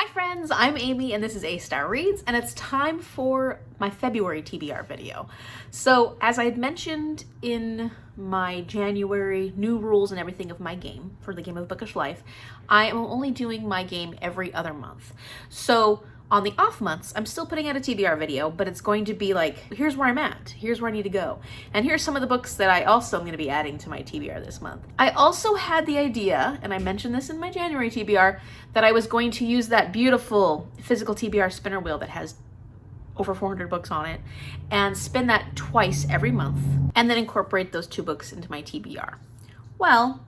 friends, I'm Amy and this is A-Star Reads, and it's time for my February TBR video. So as I had mentioned in my January new rules and everything of my game for the game of Bookish Life, I am only doing my game every other month. So on the off months, I'm still putting out a TBR video, but it's going to be like, here's where I'm at, here's where I need to go. And here's some of the books that I also am going to be adding to my TBR this month. I also had the idea, and I mentioned this in my January TBR, that I was going to use that beautiful physical TBR spinner wheel that has over 400 books on it, and spin that twice every month, and then incorporate those 2 books into my TBR. Well,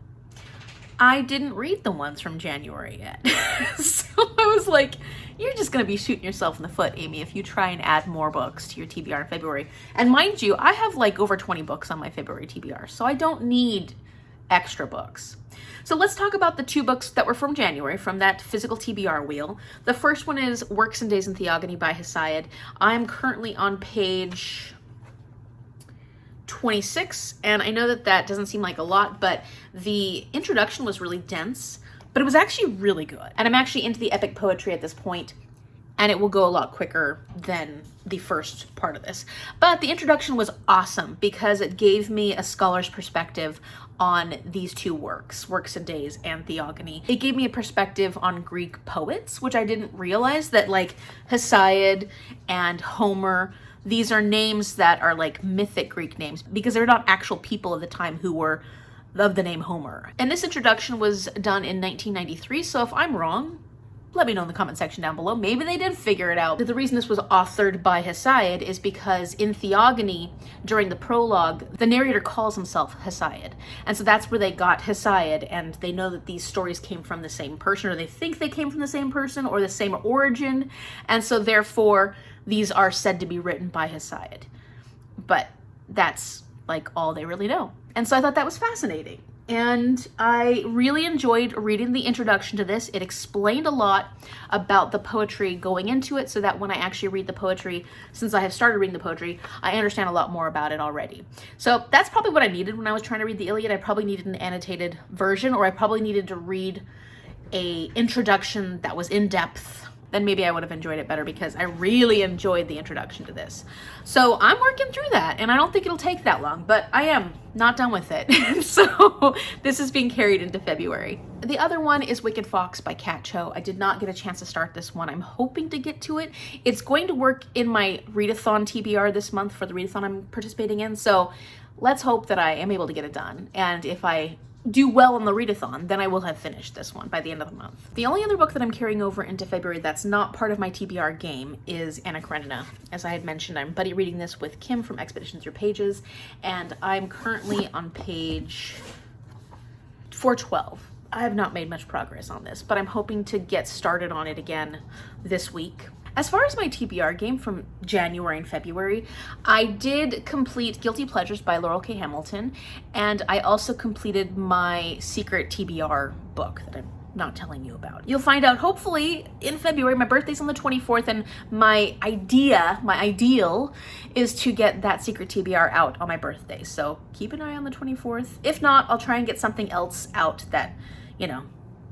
I didn't read the ones from January yet. So I was like, you're just gonna be shooting yourself in the foot, Amy, if you try and add more books to your TBR in February. And mind you, I have like over 20 books on my February TBR, so I don't need extra books. So let's talk about the 2 books that were from January, from that physical TBR wheel. The first one is Works and Days in Theogony by Hesiod. I'm currently on page 26, and I know that that doesn't seem like a lot, but the introduction was really dense, but it was actually really good. And I'm actually into the epic poetry at this point, and it will go a lot quicker than the first part of this. But the introduction was awesome because it gave me a scholar's perspective on these 2 works, Works and Days and Theogony. It gave me a perspective on Greek poets, which I didn't realize that, like Hesiod and Homer, these are names that are like mythic Greek names because they're not actual people of the time who were of the name Homer. And this introduction was done in 1993, so if I'm wrong, let me know in the comment section down below. Maybe they did figure it out. The reason this was authored by Hesiod is because in Theogony, during the prologue, the narrator calls himself Hesiod. And so that's where they got Hesiod, and they know that these stories came from the same person, or they think they came from the same person, or the same origin. And so therefore, these are said to be written by Hesiod. But that's like all they really know. And so I thought that was fascinating. And I really enjoyed reading the introduction to this. It explained a lot about the poetry going into it, so that when I actually read the poetry, since I have started reading the poetry, I understand a lot more about it already. So that's probably what I needed when I was trying to read the Iliad. I probably needed an annotated version, or I probably needed to read an introduction that was in depth. Then maybe I would have enjoyed it better, because I really enjoyed the introduction to this. So I'm working through that, and I don't think it'll take that long, but I am not done with it. So this is being carried into February. The other one is Wicked Fox by Kat Cho. I did not get a chance to start this one. I'm hoping to get to it. It's going to work in my Readathon TBR this month for the Readathon I'm participating in, so let's hope that I am able to get it done. And if I do well on the readathon, then I will have finished this one by the end of the month. The only other book that I'm carrying over into February that's not part of my TBR game is Anna Karenina. As I had mentioned, I'm buddy reading this with Kim from Expedition Through Pages, and I'm currently on page 412. I have not made much progress on this, but I'm hoping to get started on it again this week. As far as my TBR game from January and February, I did complete Guilty Pleasures by Laurel K. Hamilton, and I also completed my secret TBR book that I'm not telling you about. You'll find out hopefully in February. My birthday's on the 24th, and my ideal is to get that secret TBR out on my birthday. So keep an eye on the 24th. If not, I'll try and get something else out that, you know,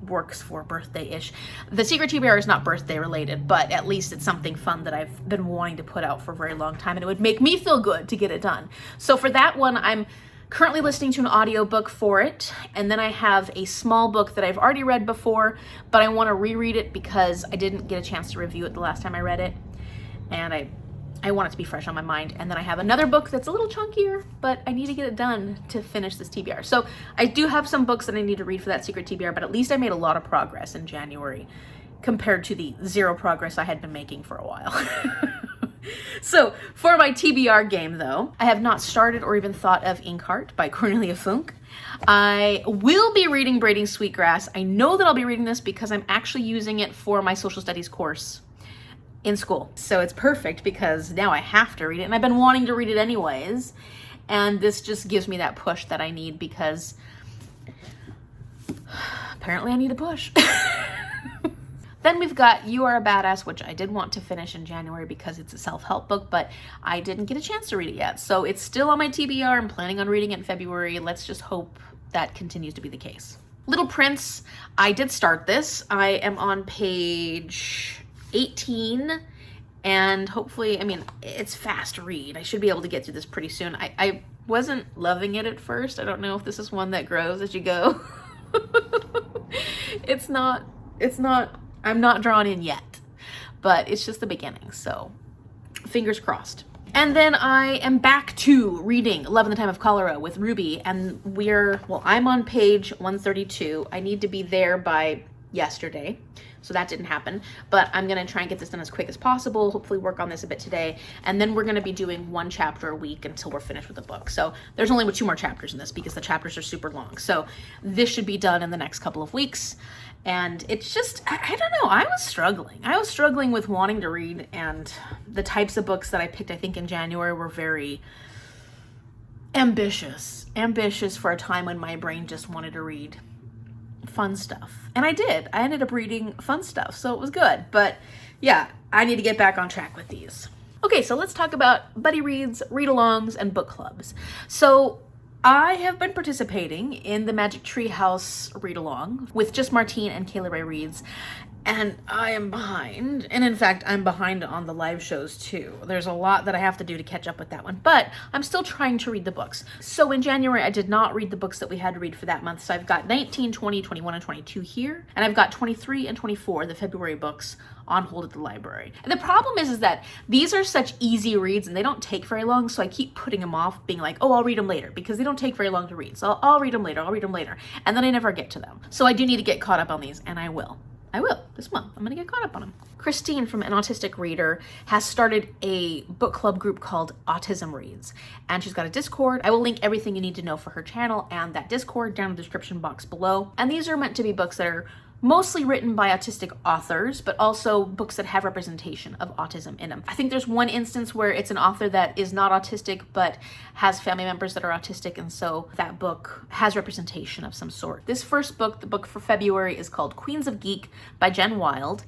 works for birthday-ish. The secret TBR is not birthday related, but at least it's something fun that I've been wanting to put out for a very long time, and it would make me feel good to get it done. So for that one, I'm currently listening to an audiobook for it, and then I have a small book that I've already read before, but I want to reread it because I didn't get a chance to review it the last time I read it, and I want it to be fresh on my mind. And then I have another book that's a little chunkier, but I need to get it done to finish this TBR. So I do have some books that I need to read for that secret TBR, but at least I made a lot of progress in January compared to the 0 progress I had been making for a while. So for my TBR game though, I have not started or even thought of Inkheart by Cornelia Funk. I will be reading Braiding Sweetgrass. I know that I'll be reading this because I'm actually using it for my social studies course in school. So it's perfect because now I have to read it, and I've been wanting to read it anyways. And this just gives me that push that I need, because apparently I need a push. Then we've got You Are a Badass, which I did want to finish in January because it's a self-help book, but I didn't get a chance to read it yet. So it's still on my TBR. I'm planning on reading it in February. Let's just hope that continues to be the case. Little Prince, I did start this. I am on page 18, and hopefully, I mean, it's fast read. I should be able to get through this pretty soon. I wasn't loving it at first. I don't know if this is one that grows as you go. It's not, I'm not drawn in yet, but it's just the beginning, so fingers crossed. And then I am back to reading Love in the Time of Cholera with Ruby, and I'm on page 132. I need to be there by yesterday, so that didn't happen, but I'm gonna try and get this done as quick as possible, hopefully work on this a bit today, and then we're gonna be doing 1 chapter a week until we're finished with the book. So there's only 2 more chapters in this because the chapters are super long. So this should be done in the next couple of weeks. And it's just, I don't know, I was struggling with wanting to read, and the types of books that I picked, I think in January, were very ambitious for a time when my brain just wanted to read fun stuff. And I did. I ended up reading fun stuff, so it was good. But yeah, I need to get back on track with these. Okay, so let's talk about buddy reads, read-alongs, and book clubs. So I have been participating in the Magic Treehouse read-along with just Martine and Kayla Ray Reads, and I am behind. And in fact, I'm behind on the live shows too. There's a lot that I have to do to catch up with that one, but I'm still trying to read the books. So in January, I did not read the books that we had to read for that month. So I've got 19, 20, 21, and 22 here, and I've got 23 and 24, the February books, on hold at the library. And the problem is that these are such easy reads and they don't take very long, so I keep putting them off, being like, oh, I'll read them later, because they don't take very long to read. So I'll read them later, and then I never get to them. So I do need to get caught up on these, and I will this month. I'm gonna get caught up on them. Christine from An Autistic Reader has started a book club group called Autism Reads, and she's got a Discord. I will link everything you need to know for her channel and that Discord down in the description box below. And these are meant to be books that are mostly written by autistic authors, but also books that have representation of autism in them. I think there's one instance where it's an author that is not autistic, but has family members that are autistic, and so that book has representation of some sort. This first book, the book for February, is called Queens of Geek by Jen Wild.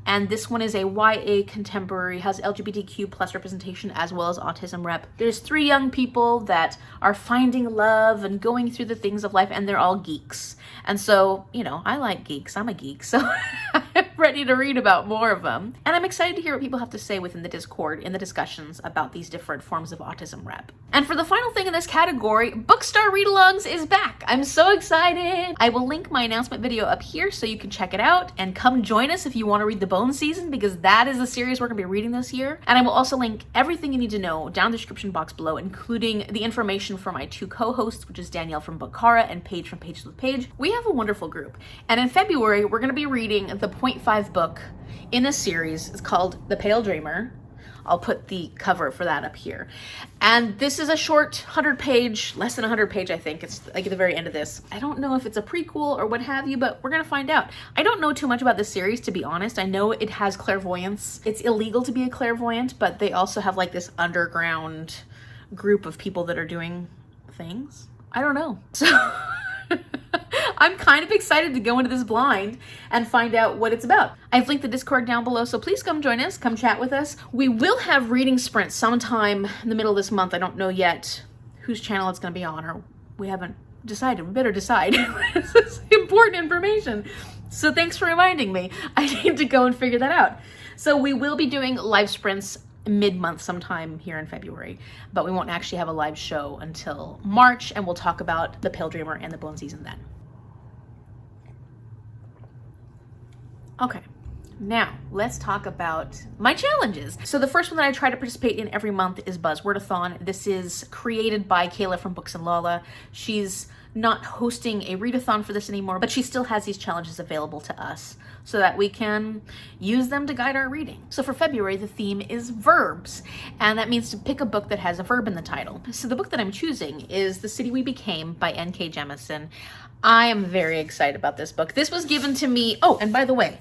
And this one is a YA contemporary, has LGBTQ plus representation as well as autism rep. There's 3 young people that are finding love and going through the things of life, and they're all geeks. And so, you know, I like geeks. I'm a geek, so I'm ready to read about more of them. And I'm excited to hear what people have to say within the Discord in the discussions about these different forms of autism rep. And for the final thing in this category, Bookstar Read-alongs is back. I'm so excited. I will link my announcement video up here so you can check it out and come join us if you want to read the Bone Season, because that is the series we're going to be reading this year. And I will also link everything you need to know down in the description box below, including the information for my 2 co-hosts, which is Danielle from Bookara and Paige from Pages with Paige. We have a wonderful group. And in February, we're going to be reading the 0.5 book in this series. It's called The Pale Dreamer. I'll put the cover for that up here. And this is a short 100-page, less than 100-page, I think. It's like at the very end of this. I don't know if it's a prequel or what have you, but we're gonna find out. I don't know too much about this series, to be honest. I know it has clairvoyance. It's illegal to be a clairvoyant, but they also have like this underground group of people that are doing things. I don't know. So I'm kind of excited to go into this blind and find out what it's about. I've linked the Discord down below, so please come join us, come chat with us. We will have reading sprints sometime in the middle of this month. I don't know yet whose channel it's going to be on, or we haven't decided. We better decide. This is important information. So thanks for reminding me. I need to go and figure that out. So we will be doing live sprints mid-month sometime here in February, but we won't actually have a live show until March, and we'll talk about The Pale Dreamer and The Bone Season then. Okay, now let's talk about my challenges. So the first one that I try to participate in every month is Buzzwordathon. This is created by Kayla from Books and Lala. She's not hosting a readathon for this anymore, but she still has these challenges available to us so that we can use them to guide our reading. So for February, the theme is verbs, and that means to pick a book that has a verb in the title. So the book that I'm choosing is The City We Became by N.K. Jemisin. I am very excited about this book. This was given to me, oh, and by the way,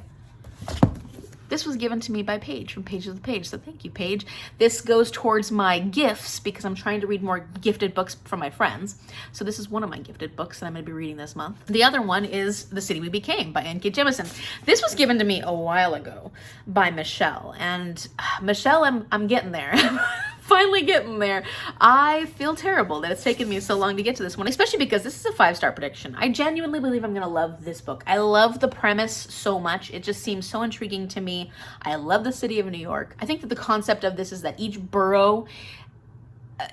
this was given to me by Paige from Pages with Paige, so thank you, Paige. This goes towards my gifts because I'm trying to read more gifted books from my friends. So this is one of my gifted books that I'm going to be reading this month. The other one is The City We Became by N.K. Jemisin. This was given to me a while ago by Michelle, and Michelle, I'm getting there. Finally getting there. I feel terrible that it's taken me so long to get to this one, especially because this is a 5-star prediction. I genuinely believe I'm gonna love this book. I love the premise so much. It just seems so intriguing to me. I love the city of New York. I think that the concept of this is that each borough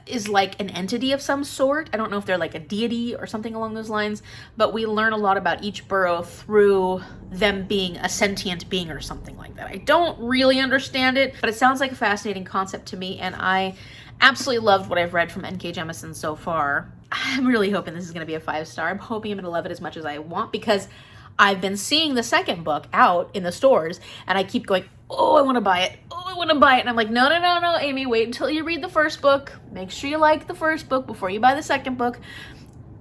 is like an entity of some sort. I don't know if they're like a deity or something along those lines, but we learn a lot about each borough through them being a sentient being or something like that. I don't really understand it, but it sounds like a fascinating concept to me, and I absolutely loved what I've read from N.K. Jemisin so far. I'm really hoping this is going to be a 5-star. I'm hoping I'm going to love it as much as I want, because I've been seeing the second book out in the stores, and I keep going, oh, I want to buy it. Oh, I want to buy it. And I'm like, no, Amy, wait until you read the first book. Make sure you like the first book before you buy the second book.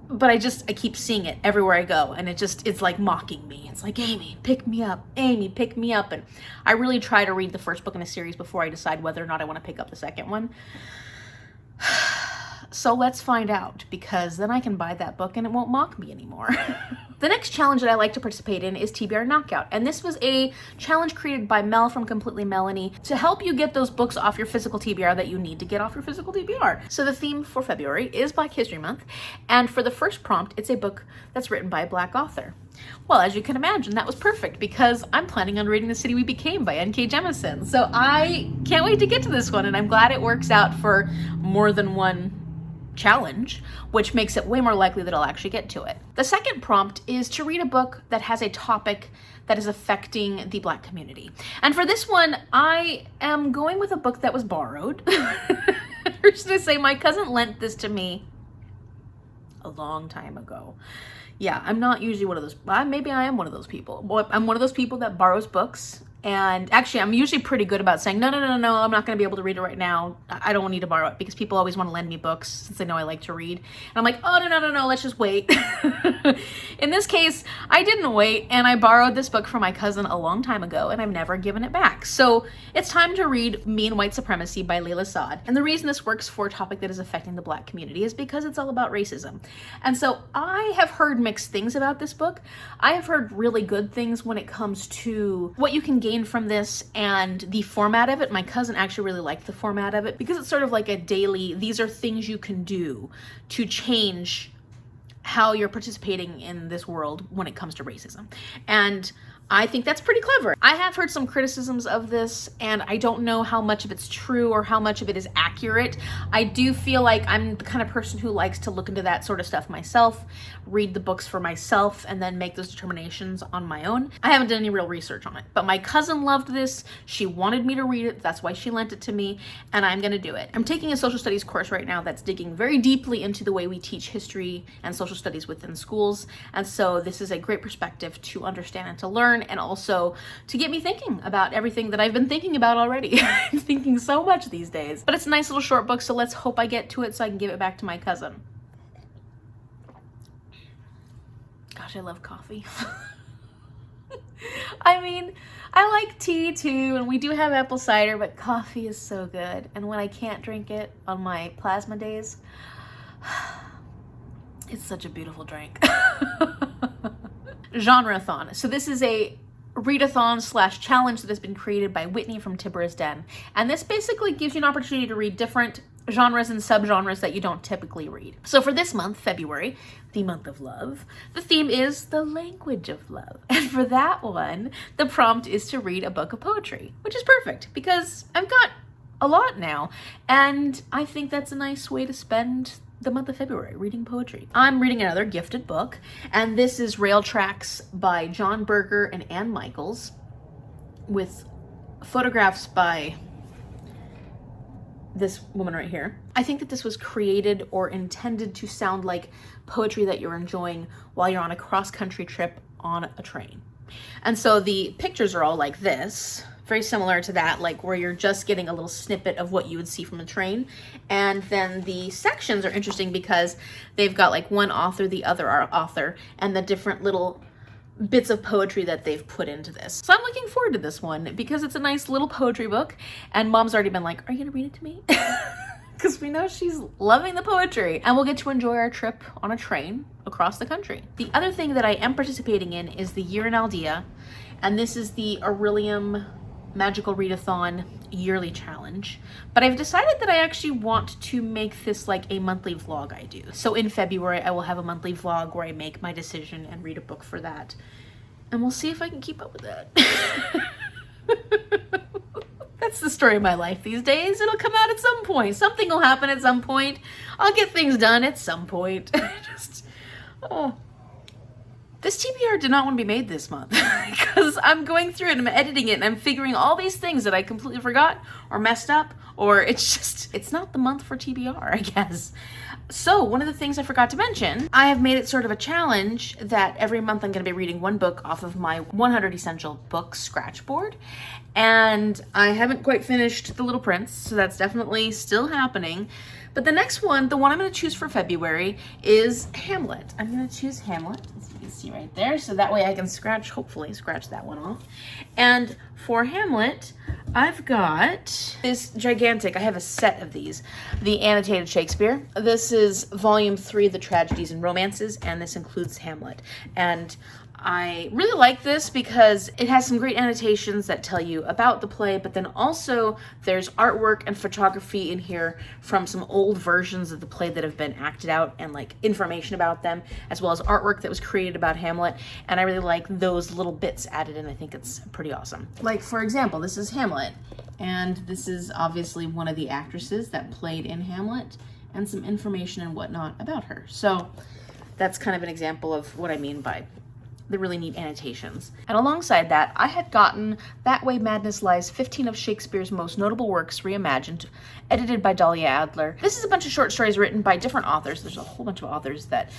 But I keep seeing it everywhere I go, and it's like mocking me. It's like, Amy, pick me up. Amy, pick me up. And I really try to read the first book in a series before I decide whether or not I want to pick up the second one. So let's find out, because then I can buy that book and it won't mock me anymore. The next challenge that I like to participate in is TBR Knockout. And this was a challenge created by Mel from Completely Melanie to help you get those books off your physical TBR that you need to get off your physical TBR. So the theme for February is Black History Month. And for the first prompt, it's a book that's written by a Black author. Well, as you can imagine, that was perfect, because I'm planning on reading The City We Became by N.K. Jemisin. So I can't wait to get to this one, and I'm glad it works out for more than one challenge, which makes it way more likely that I'll actually get to it. The second prompt is to read a book that has a topic that is affecting the Black community. And for this one, I am going with a book that was borrowed. Or should I say, my cousin lent this to me a long time ago. Yeah, I'm not usually one of those, maybe I am one of those people. I'm one of those people that borrows books. And actually, I'm usually pretty good about saying, no, I'm not going to be able to read it right now. I don't need to borrow it, because people always want to lend me books since they know I like to read. And I'm like, oh, no, let's just wait. In this case, I didn't wait, and I borrowed this book from my cousin a long time ago, and I've never given it back. So it's time to read Me and White Supremacy by Layla Saad. And the reason this works for a topic that is affecting the Black community is because it's all about racism. And so I have heard mixed things about this book. I have heard really good things when it comes to what you can gain from this and the format of it. My cousin actually really liked the format of it, because it's sort of like a daily, these are things you can do to change how you're participating in this world when it comes to racism. And I think that's pretty clever. I have heard some criticisms of this, and I don't know how much of it's true or how much of it is accurate. I do feel like I'm the kind of person who likes to look into that sort of stuff myself, read the books for myself, and then make those determinations on my own. I haven't done any real research on it, but my cousin loved this. She wanted me to read it. That's why she lent it to me, and I'm gonna do it. I'm taking a social studies course right now that's digging very deeply into the way we teach history and social studies within schools, and so this is a great perspective to understand and to learn, and also to get me thinking about everything that I've been thinking about already. I'm thinking so much these days. But it's a nice little short book, so let's hope I get to it so I can give it back to my cousin. Gosh, I love coffee. I mean, I like tea too, and we do have apple cider, but coffee is so good. And when I can't drink it on my plasma days, it's such a beautiful drink. Genre-thon. So this is a readathon / challenge that has been created by Whitney from Tibbera's Den. And this basically gives you an opportunity to read different genres and subgenres that you don't typically read. So for this month, February, the month of love, the theme is the language of love. And for that one, the prompt is to read a book of poetry, which is perfect because I've got a lot now. And I think that's a nice way to spend the month of February, reading poetry. I'm reading another gifted book, and this is Rail Tracks by John Berger and Ann Michaels, with photographs by this woman right here. I think that this was created or intended to sound like poetry that you're enjoying while you're on a cross-country trip on a train. And so the pictures are all like this, very similar to that, like where you're just getting a little snippet of what you would see from a train. And then the sections are interesting because they've got like one author, the other author, and the different little bits of poetry that they've put into this. So I'm looking forward to this one because it's a nice little poetry book, and Mom's already been like, are you gonna read it to me? Because we know she's loving the poetry, and we'll get to enjoy our trip on a train across the country. The other thing that I am participating in is the Year in Aldea, and this is the Aurelium Magical Readathon yearly challenge, but I've decided that I actually want to make this like a monthly vlog I do. So in February, I will have a monthly vlog where I make my decision and read a book for that. And we'll see if I can keep up with that. That's the story of my life these days. It'll come out at some point. Something will happen at some point. I'll get things done at some point. This TBR did not want to be made this month because I'm going through it and I'm editing it and I'm figuring all these things that I completely forgot or messed up, or it's not the month for TBR, I guess. So one of the things I forgot to mention, I have made it sort of a challenge that every month I'm going to be reading one book off of my 100 Essential Books scratch board. And I haven't quite finished The Little Prince, so that's definitely still happening. But the next one, the one I'm going to choose for February, is Hamlet. I'm going to choose Hamlet, as you can see right there, so that way I can hopefully scratch that one off. And for Hamlet, I've got this gigantic, I have a set of these, the annotated Shakespeare. This is volume 3 of the Tragedies and Romances, and this includes Hamlet. And I really like this because it has some great annotations that tell you about the play, but then also there's artwork and photography in here from some old versions of the play that have been acted out and like information about them, as well as artwork that was created about Hamlet. And I really like those little bits added in. I think it's pretty awesome. Like, for example, this is Hamlet, and this is obviously one of the actresses that played in Hamlet and some information and whatnot about her. So that's kind of an example of what I mean by the really neat annotations. And alongside that, I had gotten That Way Madness Lies, 15 of Shakespeare's Most Notable Works Reimagined, edited by Dahlia Adler. This is a bunch of short stories written by different authors. There's a whole bunch of authors that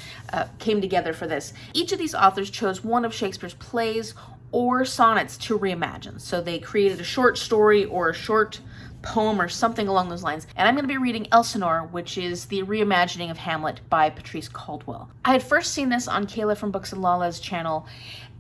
came together for this. Each of these authors chose one of Shakespeare's plays or sonnets to reimagine. So they created a short story or a short poem or something along those lines. And I'm going to be reading Elsinore, which is the reimagining of Hamlet by Patrice Caldwell. I had first seen this on Kayla from Books and Lala's channel,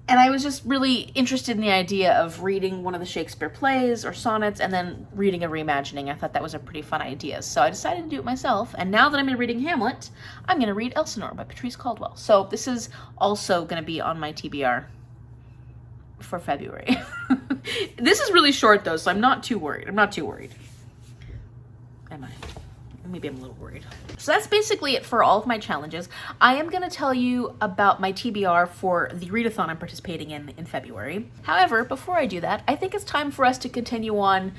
and I was just really interested in the idea of reading one of the Shakespeare plays or sonnets and then reading a reimagining. I thought that was a pretty fun idea, so I decided to do it myself. And now that I'm reading Hamlet, I'm going to read Elsinore by Patrice Caldwell. So this is also going to be on my TBR for February. This is really short though, so I'm not too worried. Am I? Maybe I'm a little worried. So that's basically it for all of my challenges. I am going to tell you about my TBR for the readathon I'm participating in February. However, before I do that, I think it's time for us to continue on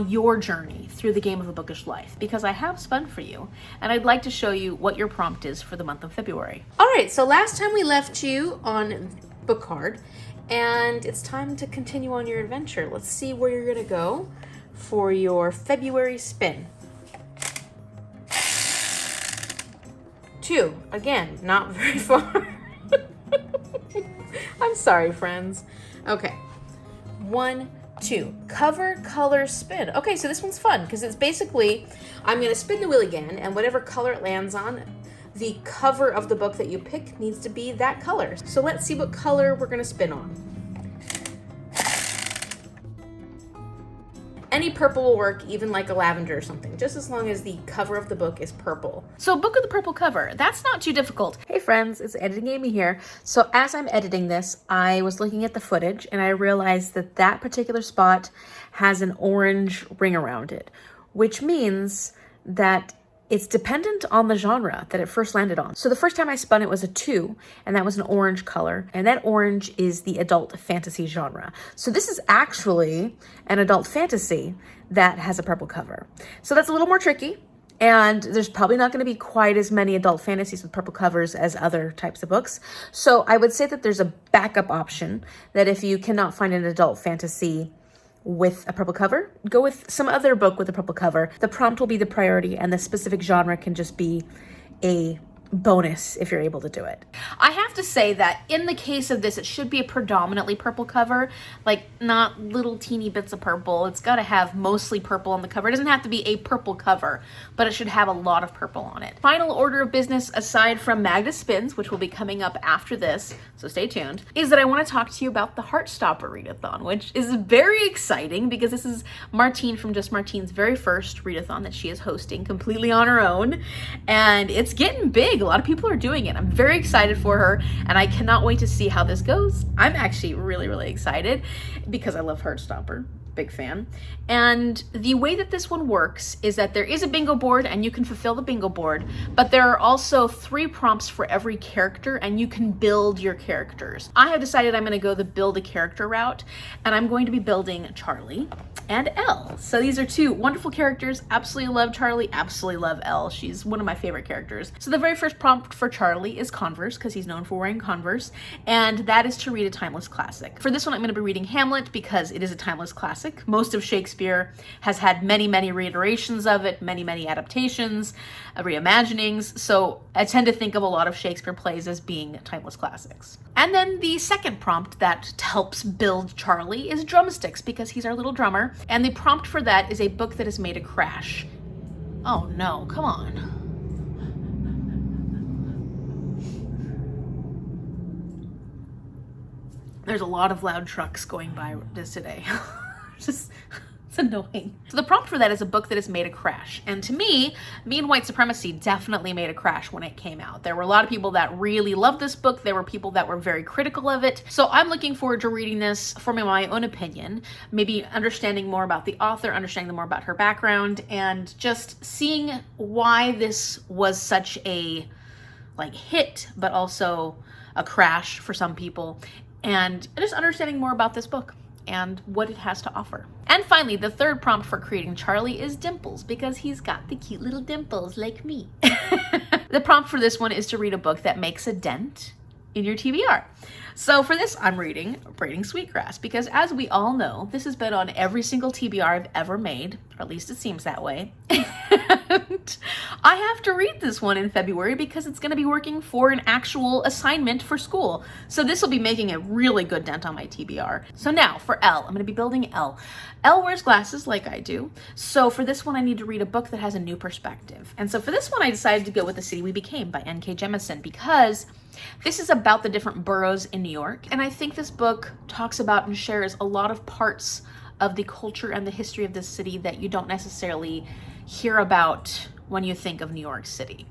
your journey through the game of a bookish life, because I have spun for you and I'd like to show you what your prompt is for the month of February. All right, so last time we left you on book card, and it's time to continue on your adventure. Let's see where you're gonna go for your February spin. 2, again, not very far. I'm sorry, friends. Okay, 1, 2, cover, color, spin. Okay, so this one's fun because it's basically, I'm gonna spin the wheel again, and whatever color it lands on, the cover of the book that you pick needs to be that color. So let's see what color we're gonna spin on. Any purple will work, even like a lavender or something, just as long as the cover of the book is purple. So book with the purple cover, that's not too difficult. Hey friends, it's Editing Amy here. So as I'm editing this, I was looking at the footage and I realized that that particular spot has an orange ring around it, which means that it's dependent on the genre that it first landed on. So the first time I spun it was a 2, and that was an orange color, and that orange is the adult fantasy genre. So this is actually an adult fantasy that has a purple cover. So that's a little more tricky, and there's probably not going to be quite as many adult fantasies with purple covers as other types of books. So I would say that there's a backup option, that if you cannot find an adult fantasy with a purple cover, go with some other book with a purple cover. The prompt will be the priority, and the specific genre can just be a bonus if you're able to do it. I have to say that in the case of this, it should be a predominantly purple cover, like not little teeny bits of purple. It's got to have mostly purple on the cover. It doesn't have to be a purple cover, but it should have a lot of purple on it. Final order of business, aside from Magda Spins, which will be coming up after this, so stay tuned, is that I want to talk to you about the Heartstopper Readathon, which is very exciting because this is Martine from Just Martine's very first readathon that she is hosting completely on her own, and it's getting big. big. A lot of people are doing it. I'm very excited for her, and I cannot wait to see how this goes. I'm actually really, really excited because I love Heartstopper. Big fan. And the way that this one works is that there is a bingo board and you can fulfill the bingo board, but there are also 3 prompts for every character and you can build your characters. I have decided I'm going to go the build a character route, and I'm going to be building Charlie and Elle. So these are 2 wonderful characters. Absolutely love Charlie, absolutely love Elle. She's one of my favorite characters. So the very first prompt for Charlie is Converse, because he's known for wearing Converse, and that is to read a timeless classic. For this one, I'm going to be reading Hamlet because it is a timeless classic. Most of Shakespeare has had many, many reiterations of it, many, many adaptations, reimaginings. So I tend to think of a lot of Shakespeare plays as being timeless classics. And then the second prompt that helps build Charlie is drumsticks, because he's our little drummer. And the prompt for that is a book that has made a crash. Oh no, come on. There's a lot of loud trucks going by this today. Just, it's annoying. So the prompt for that is a book that has made a crash. And to me and White Supremacy definitely made a crash when it came out. There were a lot of people that really loved this book. There were people that were very critical of it. So I'm looking forward to reading this, forming my own opinion, maybe understanding more about the author, understanding more about her background, and just seeing why this was such a hit, but also a crash for some people, and just understanding more about this book and what it has to offer. And finally, the third prompt for creating Charlie is dimples, because he's got the cute little dimples like me. The prompt for this one is to read a book that makes a dent in your TBR. So for this, I'm reading Braiding Sweetgrass, because as we all know, this has been on every single TBR I've ever made, or at least it seems that way. And I have to read this one in February because it's going to be working for an actual assignment for school. So this will be making a really good dent on my TBR. So now for Elle, I'm going to be building Elle. Elle wears glasses like I do. So for this one, I need to read a book that has a new perspective. And so for this one, I decided to go with The City We Became by N.K. Jemisin, because this is about the different boroughs in New York. And I think this book talks about and shares a lot of parts of the culture and the history of this city that you don't necessarily hear about when you think of New York City.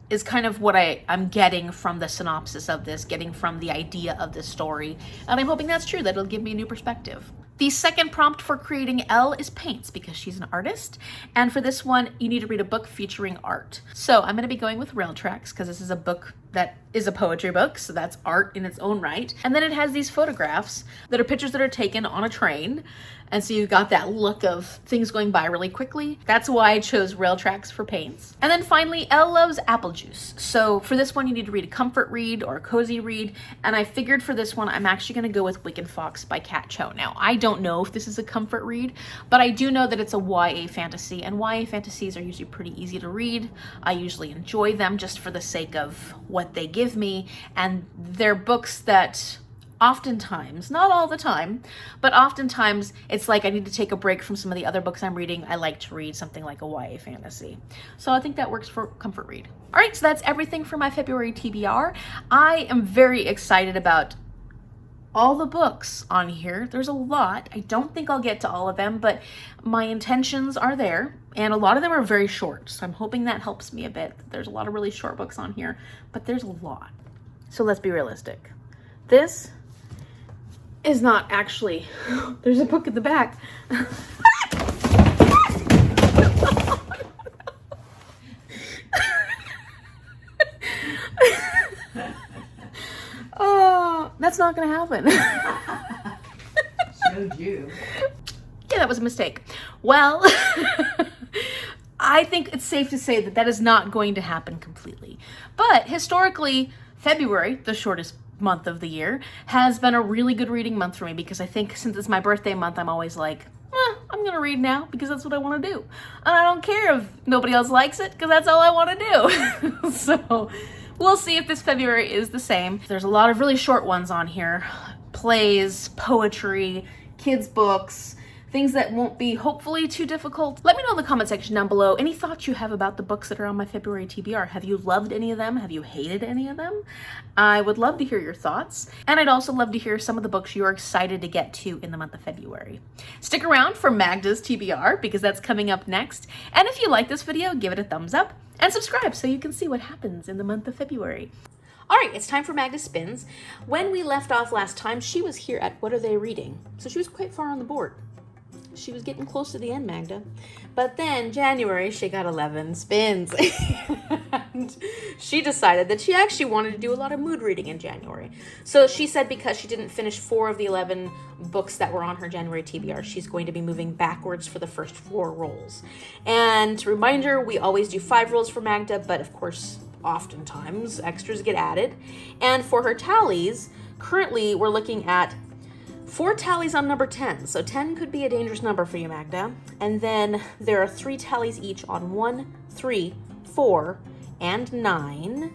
Is kind of what I'm getting from the synopsis of this, getting from the idea of this story. And I'm hoping that's true, that it'll give me a new perspective. The second prompt for creating Elle is paints, because she's an artist. And for this one, you need to read a book featuring art. So I'm going to be going with Rail Tracks, because this is a book that is a poetry book, so that's art in its own right. And then it has these photographs that are pictures that are taken on a train. And so you've got that look of things going by really quickly. That's why I chose Rail Tracks for paints. And then finally, Elle loves apple juice. So for this one, you need to read a comfort read or a cozy read. And I figured for this one, I'm actually going to go with Wicked Fox by Kat Cho. Now, I don't know if this is a comfort read, but I do know that it's a YA fantasy, and YA fantasies are usually pretty easy to read. I usually enjoy them just for the sake of what they give me. And they're books that oftentimes, not all the time, but oftentimes it's like I need to take a break from some of the other books I'm reading. I like to read something like a YA fantasy. So I think that works for comfort read. All right, so that's everything for my February TBR. I am very excited about all the books on here. There's a lot. I don't think I'll get to all of them, but my intentions are there, and a lot of them are very short. So I'm hoping that helps me a bit. There's a lot of really short books on here, but there's a lot. So let's be realistic. This is not actually, there's a book at the back. Oh, that's not gonna happen. Showed you. Yeah, that was a mistake. Well, I think it's safe to say that that is not going to happen completely. But historically, February, the shortest month of the year, has been a really good reading month for me, because I think since it's my birthday month, I'm always like, I'm gonna read now because that's what I want to do. And I don't care if nobody else likes it, because that's all I want to do. So we'll see if this February is the same. There's a lot of really short ones on here. Plays, poetry, kids' books, things that won't be hopefully too difficult. Let me know in the comment section down below any thoughts you have about the books that are on my February TBR. Have you loved any of them? Have you hated any of them? I would love to hear your thoughts. And I'd also love to hear some of the books you're excited to get to in the month of February. Stick around for Magda's TBR, because that's coming up next. And if you like this video, give it a thumbs up. And subscribe so you can see what happens in the month of February. All right, it's time for Magda Spins. When we left off last time, she was here at What Are They Reading? So she was quite far on the board. She was getting close to the end, Magda. But then January, she got 11 spins. And she decided that she actually wanted to do a lot of mood reading in January. So she said because she didn't finish 4 of the 11 books that were on her January TBR, she's going to be moving backwards for the first 4 rolls. And reminder, we always do 5 rolls for Magda, but of course, oftentimes extras get added. And for her tallies, currently we're looking at 4 tallies on number 10. So 10 could be a dangerous number for you, Magda. And then there are 3 tallies each on 1, 3, 4, and 9.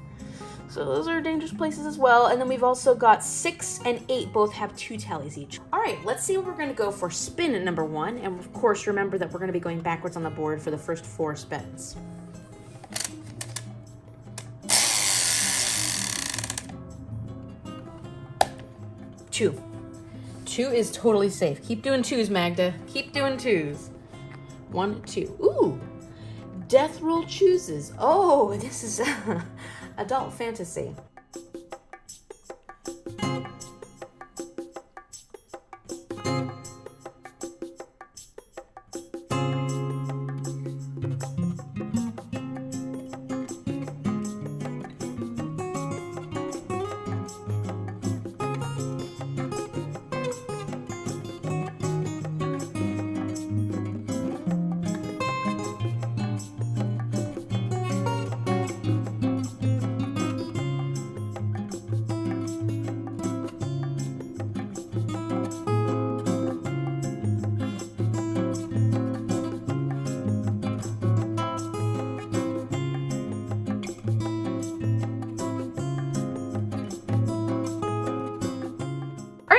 So those are dangerous places as well. And then we've also got 6 and 8 both have 2 tallies each. All right, let's see what we're gonna go for spin at number 1. And of course, remember that we're gonna be going backwards on the board for the first 4 spins. Two. 2 is totally safe. Keep doing 2s, Magda. Keep doing 2s. 1, 2. Ooh! Death Roll Chooses. Oh, this is adult fantasy.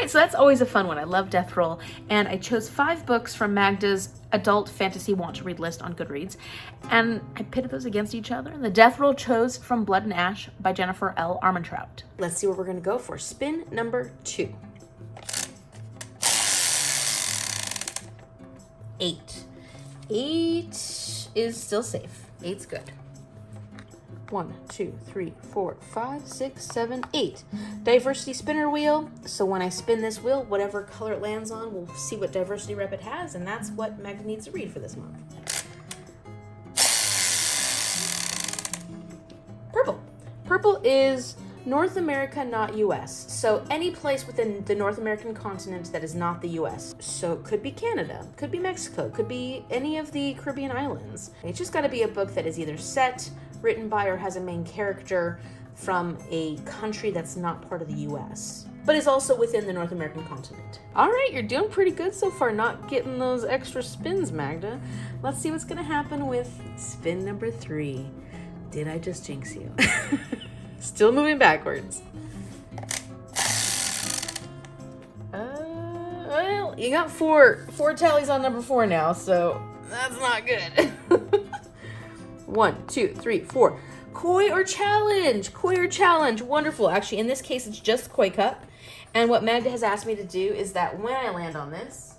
So that's always a fun one. I love Death Roll, and I chose 5 books from Magda's adult fantasy want to read list on Goodreads, and I pitted those against each other. The Death Roll chose From Blood and Ash by Jennifer L. Armentrout. Let's see what we're going to go for. Spin number 2. 8. 8 is still safe. 8's good. 1, 2, 3, 4, 5, 6, 7, 8. Diversity spinner wheel. So when I spin this wheel, whatever color it lands on, we'll see what diversity rep it has, and that's what Magda needs to read for this month. Purple. Purple is North America, not US. So any place within the North American continent that is not the US. So it could be Canada, could be Mexico, could be any of the Caribbean islands. It's just got to be a book that is either set, written by, or has a main character from a country that's not part of the US, but is also within the North American continent. All right, you're doing pretty good so far, not getting those extra spins, Magda. Let's see what's gonna happen with spin number 3. Did I just jinx you? Still moving backwards. Well, you got 4 tallies on number 4 now, so that's not good. 1, 2, 3, 4. Koi or challenge? Koi or challenge. Wonderful. Actually, in this case, it's just Koi Cup. And what Magda has asked me to do is that when I land on this,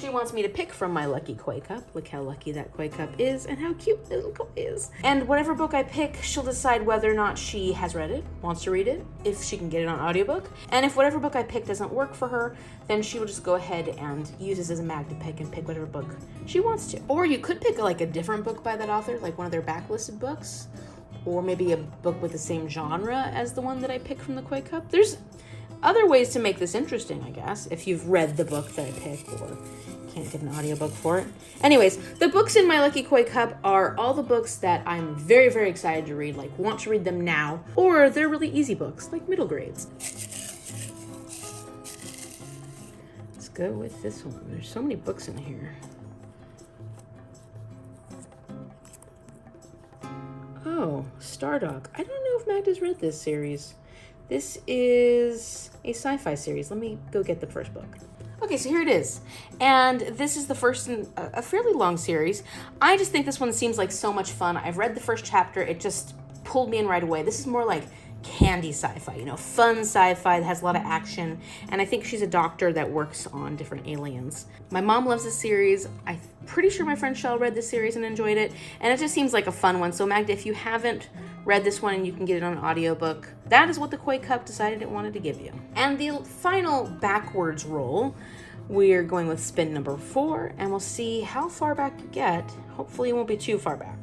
she wants me to pick from my lucky Koi Cup. Look how lucky that Koi Cup is and how cute little Koi is. And whatever book I pick, she'll decide whether or not she has read it, wants to read it, if she can get it on audiobook. And if whatever book I pick doesn't work for her, then she will just go ahead and use this as a Magda pick and pick whatever book she wants to. Or you could pick like a different book by that author, like one of their backlisted books, or maybe a book with the same genre as the one that I picked from the Koi Cup. There's other ways to make this interesting, I guess, if you've read the book that I picked or can't get an audiobook for it. Anyways, the books in my Lucky Koi Cup are all the books that I'm very, very excited to read, like want to read them now, or they're really easy books, like middle grades. Let's go with this one. There's so many books in here. Oh, Stardoc. I don't know if Magda's read this series. This is a sci-fi series. Let me go get the first book. Okay, so here it is. And this is the first in a fairly long series. I just think this one seems like so much fun. I've read the first chapter. It just pulled me in right away. This is more like candy sci-fi, you know, fun sci-fi that has a lot of action. And I think she's a doctor that works on different aliens. My mom loves this series. I'm pretty sure my friend Shell read this series and enjoyed it. And it just seems like a fun one. So Magda, if you haven't read this one and you can get it on an audiobook, that is what the Koi Cup decided it wanted to give you. And the final backwards roll, we're going with spin number 4, and we'll see how far back you get. Hopefully it won't be too far back.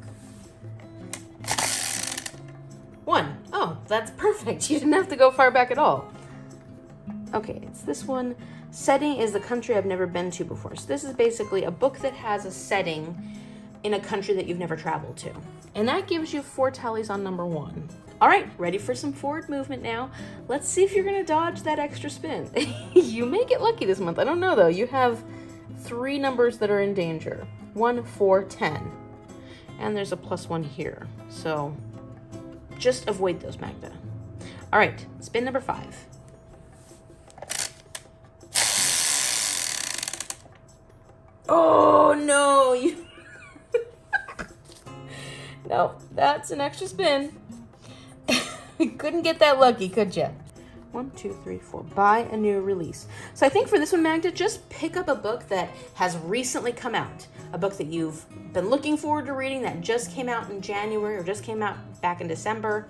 1. Oh, that's perfect. You didn't have to go far back at all. Okay, it's this one. Setting is the country I've never been to before. So this is basically a book that has a setting in a country that you've never traveled to. And that gives you 4 tallies on number 1. All right, ready for some forward movement now. Let's see if you're gonna dodge that extra spin. You may get lucky this month. I don't know though. You have 3 numbers that are in danger. 1, 4, 10. And there's a +1 here. So just avoid those, Magda. All right, spin number 5. Oh no, you no, that's an extra spin. You couldn't get that lucky, could you? 1, 2, 3, 4. Buy a new release. So I think for this one, Magda, just pick up a book that has recently come out. A book that you've been looking forward to reading that just came out in January or just came out back in December,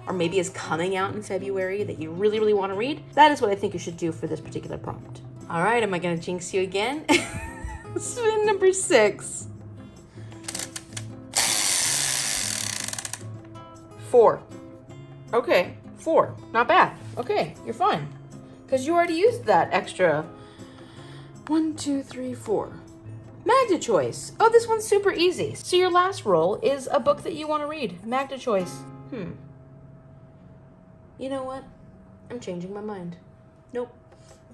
or maybe is coming out in February that you really, really want to read. That is what I think you should do for this particular prompt. All right, am I going to jinx you again? Spin number 6. 4. Okay, 4. Not bad. Okay, you're fine. Because you already used that extra. 1, 2, 3, 4. Magda choice. Oh, this one's super easy. So your last roll is a book that you want to read. Magda choice. You know what? I'm changing my mind. Nope.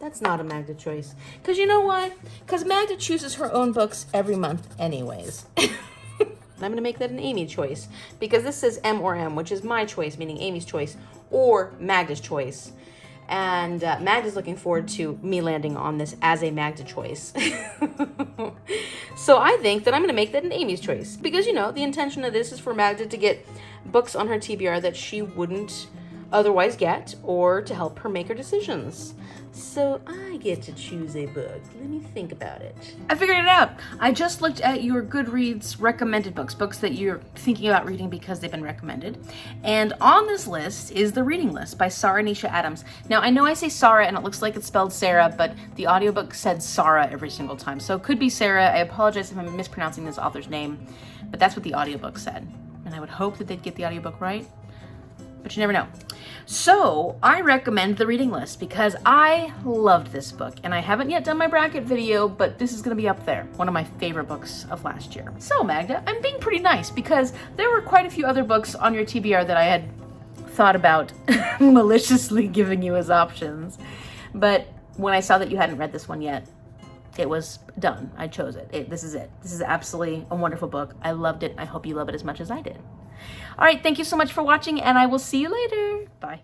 That's not a Magda choice. Because you know why? Because Magda chooses her own books every month anyways. I'm going to make that an Amy choice. Because this says M or M, which is my choice, meaning Amy's choice, or Magda's choice. And Magda's looking forward to me landing on this as a Magda choice. So I think that I'm going to make that an Amy's choice. Because, you know, the intention of this is for Magda to get books on her TBR that she wouldn't otherwise get, or to help her make her decisions. So I get to choose a book. Let me think about it. I figured it out. I just looked at your Goodreads recommended books that you're thinking about reading because they've been recommended. And on this list is the reading list by Sara Nisha Adams. Now, I know I say Sara and it looks like it's spelled Sarah, but the audiobook said Sara every single time. So it could be Sarah. I apologize if I'm mispronouncing this author's name, but that's what the audiobook said. And I would hope that they'd get the audiobook right, but you never know. So I recommend the reading list because I loved this book, and I haven't yet done my bracket video, but this is going to be up there. One of my favorite books of last year. So Magda, I'm being pretty nice because there were quite a few other books on your TBR that I had thought about maliciously giving you as options. But when I saw that you hadn't read this one yet, it was done. I chose it. This is it. This is absolutely a wonderful book. I loved it. I hope you love it as much as I did. All right, thank you so much for watching, and I will see you later. Bye.